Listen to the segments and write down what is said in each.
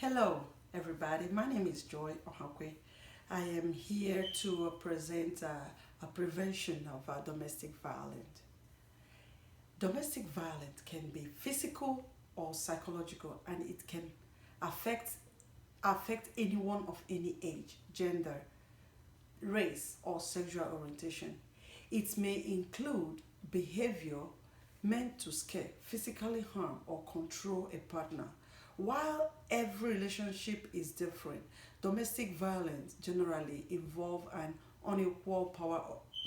Hello, everybody. My name is Joy Ohakwe. I am here to present a prevention of domestic violence. Domestic violence can be physical or psychological, and it can affect anyone of any age, gender, race, or sexual orientation. It may include behavior meant to scare, physically harm, or control a partner. While every relationship is different, domestic violence generally involve an unequal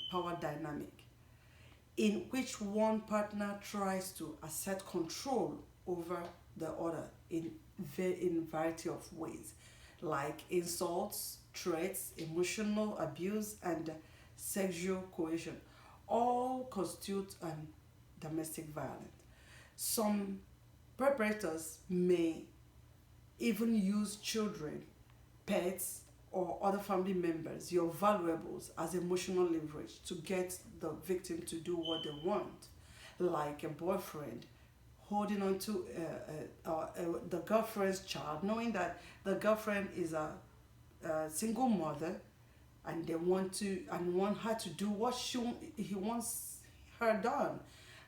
power dynamic in which one partner tries to assert control over the other in variety of ways, like insults, threats, emotional abuse, and sexual coercion, all constitute domestic violence. Some perpetrators may even use children, pets, or other family members, your valuables, as emotional leverage to get the victim to do what they want, like a boyfriend holding on to the girlfriend's child, knowing that the girlfriend is a single mother, and they want her to do what he wants her done,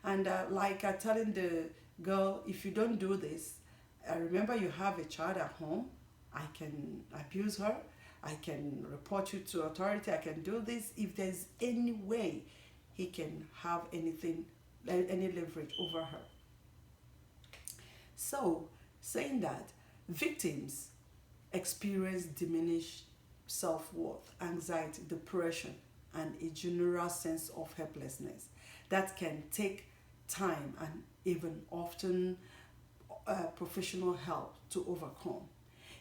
and telling the girl, if you don't do this, remember you have a child at home. I can abuse her. I can report you to authority. I can do this. If there's any way he can have any leverage over her. So, saying that, victims experience diminished self worth, anxiety, depression, and a general sense of helplessness that can take time and even often professional help to overcome.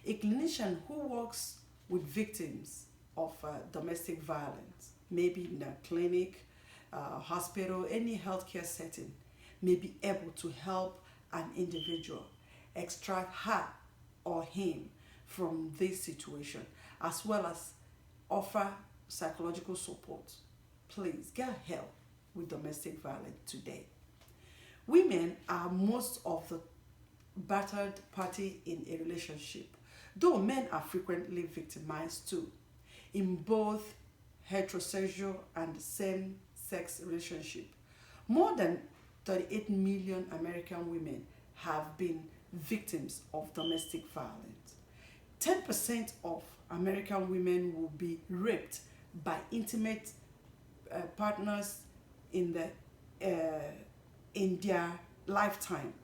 A clinician who works with victims of domestic violence, maybe in a clinic, hospital, any healthcare setting, may be able to help an individual extract her or him from this situation, as well as offer psychological support. Please get help with domestic violence today. Women are most of the battered party in a relationship, though men are frequently victimized too. In both heterosexual and same-sex relationship, more than 38 million American women have been victims of domestic violence. 10% of American women will be raped by intimate partners in uh, their lifetime,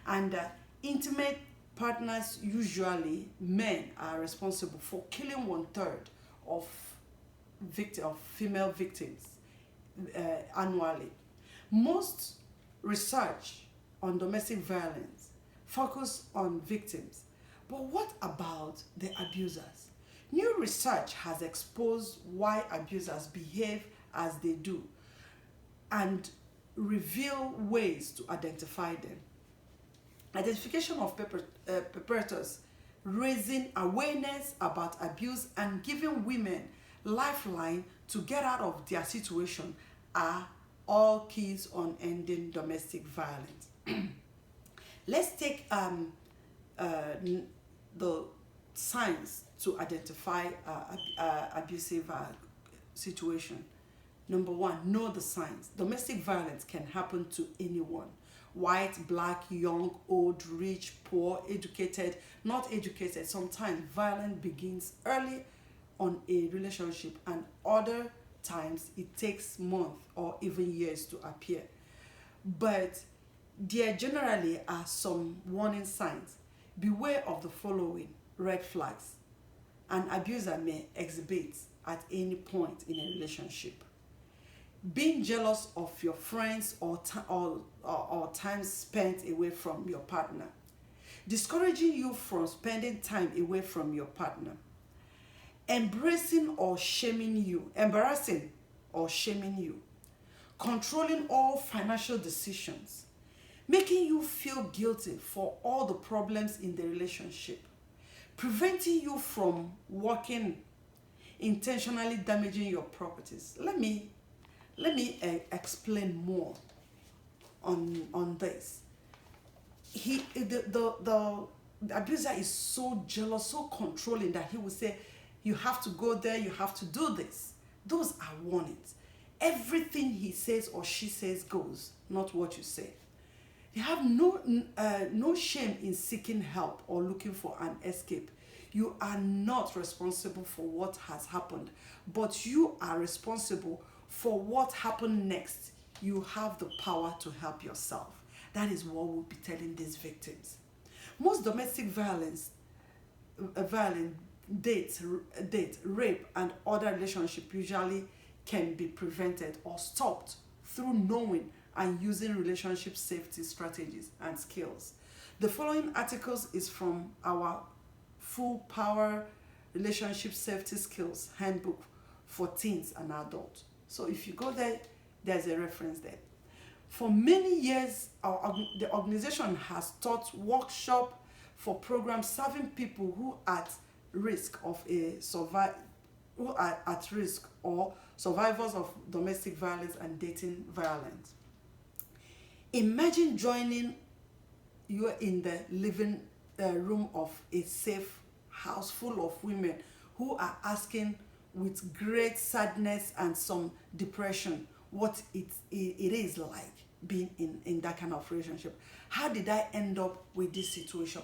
and intimate partners, usually men, are responsible for killing one third of of female victims annually. Most research on domestic violence focus on victims, but what about the abusers? New research has exposed why abusers behave as they do and reveal ways to identify them. Identification of perpetrators, raising awareness about abuse, and giving women lifeline to get out of their situation are all keys on ending domestic violence. Let's take the signs to identify abusive situation. Number one, know the signs. Domestic violence can happen to anyone: white, black, young, old, rich, poor, educated, not educated. Sometimes violence begins early on a relationship, and other times it takes months or even years to appear. But there generally are some warning signs. Beware of the following red flags an abuser may exhibit at any point in a relationship: being jealous of your friends or time spent away from your partner, discouraging you from spending time away from your partner, embarrassing or shaming you, controlling all financial decisions, making you feel guilty for all the problems in the relationship, preventing you from working, intentionally damaging your properties. Let me explain more on this. The the abuser is so jealous, so controlling that he will say, you have to go there, you have to do this. Those are warnings. Everything he says or she says goes, not what you say. They have no shame in seeking help or looking for an escape. You are not responsible for what has happened, but you are responsible for what happened next. You have the power to help yourself. That is what we'll be telling these victims. Most domestic violence, date, rape, and other relationship usually can be prevented or stopped through knowing and using relationship safety strategies and skills. The following articles is from our Full Power Relationship Safety Skills Handbook for Teens and Adults. So if you go there, there's a reference there. For many years, the organization has taught workshop for programs serving people who are at risk of who are at risk or survivors of domestic violence and dating violence. Imagine joining you in the living room of a safe house full of women who are asking with great sadness and some depression what it is like being in that kind of relationship. How did I end up with this situation?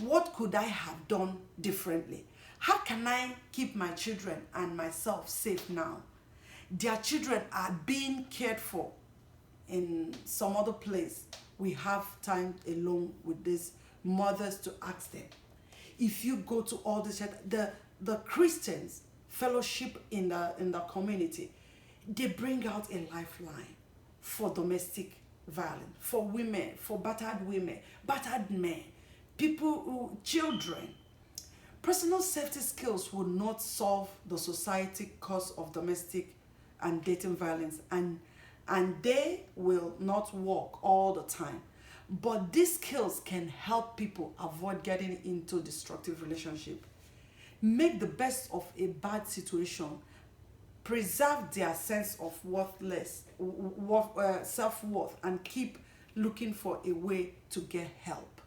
What could I have done differently? How can I keep my children and myself safe now? Their children are being cared for in some other place. We have time alone with these mothers to ask them. If you go to all the Christians fellowship in the community, they bring out a lifeline for domestic violence, for women, for battered women, battered men, children. Personal safety skills will not solve the society cause of domestic and dating violence, and they will not work all the time. But these skills can help people avoid getting into destructive relationship, make the best of a bad situation, preserve their sense of self-worth, and keep looking for a way to get help.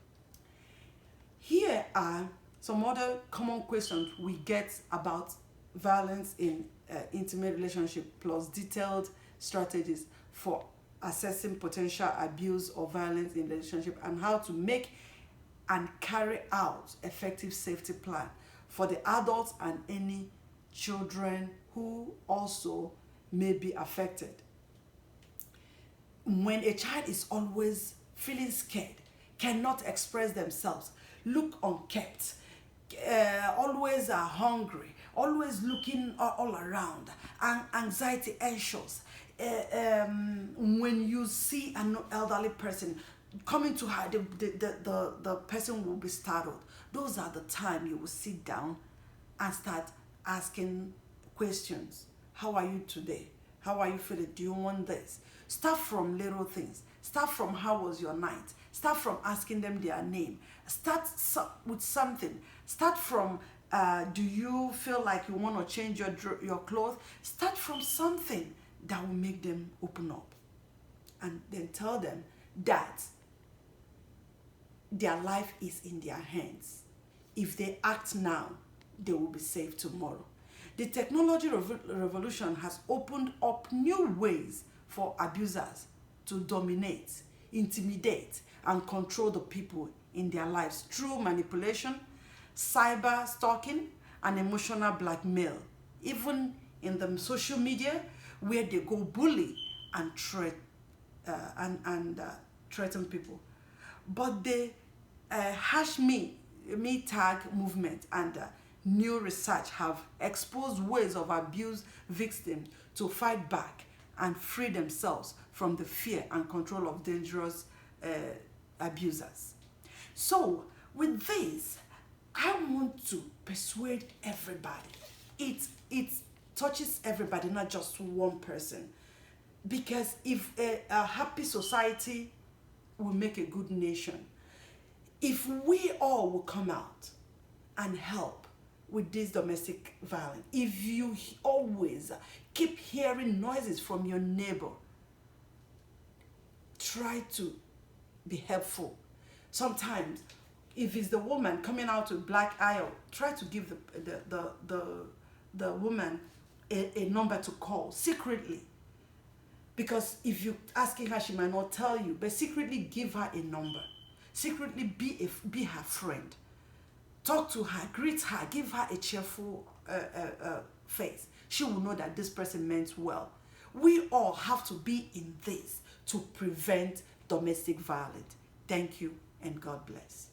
Here are some other common questions we get about violence in intimate relationship, plus detailed strategies for assessing potential abuse or violence in relationship, and how to make and carry out effective safety plan for the adults and any children who also may be affected. When a child is always feeling scared, cannot express themselves, look unkept, always are hungry, always looking all around, and anxiety, anxious. When you see an elderly person coming to her, the person will be startled. Those are the time you will sit down and start asking questions. How are you today? How are you feeling? Do you want this? Start from little things. Start from how was your night? Start from asking them their name. Start with something. Start from do you feel like you want to change your clothes? Start from something that will make them open up. And then tell them that their life is in their hands. If they act now, they will be safe tomorrow. The technology revolution has opened up new ways for abusers to dominate, intimidate, and control the people in their lives through manipulation, cyber stalking, and emotional blackmail. Even in the social media, where they go bully and threaten people. But the #me tag movement and new research have exposed ways of abuse victims to fight back and free themselves from the fear and control of dangerous abusers. So with this, I want to persuade everybody. It touches everybody, not just one person. Because if a happy society will make a good nation, if we all will come out and help with this domestic violence, if you always keep hearing noises from your neighbor, try to be helpful. Sometimes if it's the woman coming out with black eye, try to give the woman a number to call secretly. Because if you asking her, she might not tell you, but secretly give her a number. Secretly be her friend. Talk to her, greet her, give her a cheerful face. She will know that this person meant well. We all have to be in this to prevent domestic violence. Thank you and God bless.